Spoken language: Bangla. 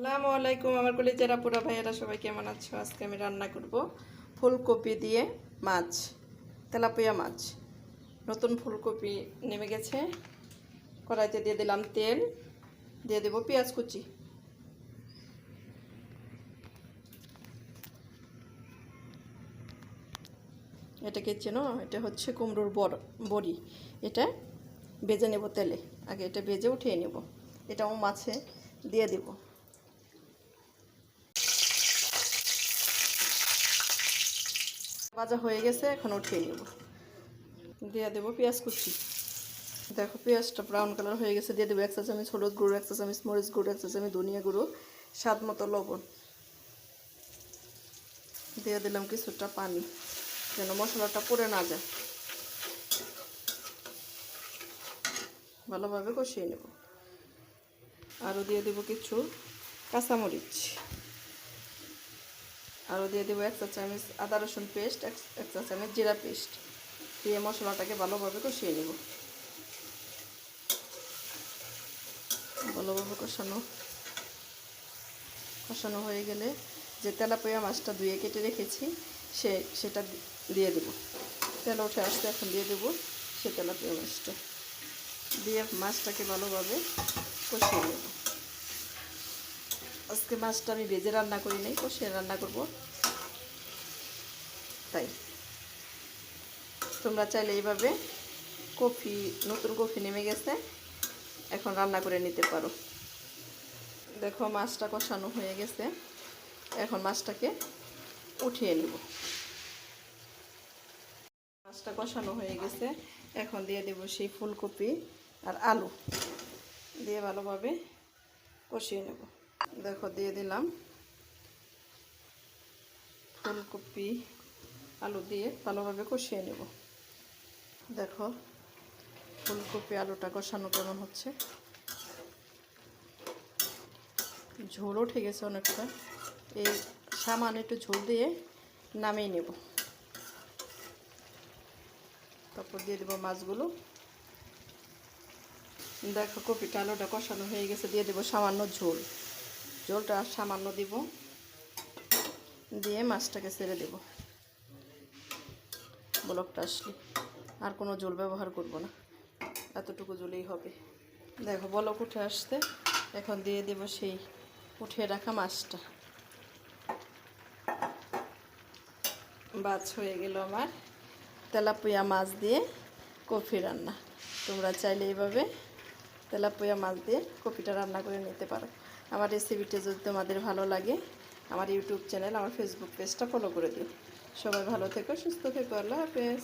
আসসালামু আলাইকুম আমার কলিজার আপুরা ভাইয়েরা সবাই কেমন আছো? আজকে আমি রান্না করব ফুলকপি দিয়ে মাছ, তেলাপিয়া মাছ। নতুন ফুলকপি নেমে গেছে, কড়াইতে দিয়ে দিলাম তেল, দিয়ে দেব পেঁয়াজ কুচি। এটাকে চেনো? এটা হচ্ছে কুমড়োর বড়ি। এটা ভেজে নেব তেলে, আগে এটা ভেজে উঠিয়ে নেব। এটাও মাছে দিয়ে দেব। ভাজা হয়ে গেছে, এখন উঠিয়ে নেব। দিয়ে দেবো পেঁয়াজ কুচি। দেখো পেঁয়াজটা ব্রাউন কালার হয়ে গেছে। দিয়ে দেবো 1 চা চামচ হলুদ গুঁড়ো, 1 চা চামচ মরিচ গুঁড়ো, 1 চা চামচ ধনিয়া গুঁড়ো, স্বাদ মতো লবণ। দিয়ে দিলাম কিছুটা পানি যেন মশলাটা পুড়ে না যায়। ভালোভাবে কষিয়ে নেব। আরও দিয়ে দেবো কিছু কাঁচামরিচ। আরও দিয়ে দেবো 1 চা চামচ আদা রসুন পেস্ট, 1 চা চামচ জিরা পেস্ট। দিয়ে মশলাটাকে ভালোভাবে কষিয়ে নেব। ভালোভাবে কষানো হয়ে গেলে যে তেলাপিয়া মাছটা ধুয়ে কেটে রেখেছি সেটা দিয়ে দেব। তেল উঠে আসতে এখন দিয়ে দেবো সে তেলাপিয়া মাছটা। দিয়ে মাছটাকে ভালোভাবে কষিয়ে নেব। আজকে মাছটা আমি ভেজে রান্না করি নাই, কষিয়ে রান্না করব। তাই তোমরা চাইলে এইভাবে নতুন কফি নেমে গেছে, এখন রান্না করে নিতে পারো। দেখো মাছটা কষানো হয়ে গেছে, এখন মাছটাকে উঠিয়ে নিব। মাছটা কষানো হয়ে গেছে, এখন দিয়ে দেব সেই ফুলকপি আর আলু দিয়ে ভালোভাবে কষিয়ে নেব। দেখো দিয়ে দিলাম ফুলকপি আলু দিয়ে ভালোভাবে কষিয়ে নেব। দেখো ফুলকপি আলুটা কষানো কেমন হচ্ছে, ঝোল উঠে গেছে অনেকটা। এই সামান্য একটু ঝোল দিয়ে নামিয়ে নেব। তারপর দিয়ে দেবো মাছগুলো। দেখো কপিটা আলুটা কষানো হয়ে গেছে, দিয়ে দেবো সামান্য ঝোলটা সামান্য দিব, দিয়ে মাছটাকে ছেড়ে দেব। বলকটা আসলে আর কোনো ঝোল ব্যবহার করব না, এতটুকু ঝোলেই হবে। দেখো বলক উঠে আসতে এখন দিয়ে দেব সেই উঠিয়ে রাখা মাছটা। বাছ হয়ে গেল আমার তেলাপিয়া মাছ দিয়ে কফি রান্না। তোমরা চাইলে এইভাবে তেলাপিয়া মাছ দিয়ে কফিটা রান্না করে নিতে পারো। আমার রেসিপিটা যদি তোমাদের ভালো লাগে, আমার ইউটিউব চ্যানেল, আমার ফেসবুক পেজটা ফলো করে দিও। সবাই ভালো থেকো, সুস্থ থেকো। আল্লাহ হাফেজ।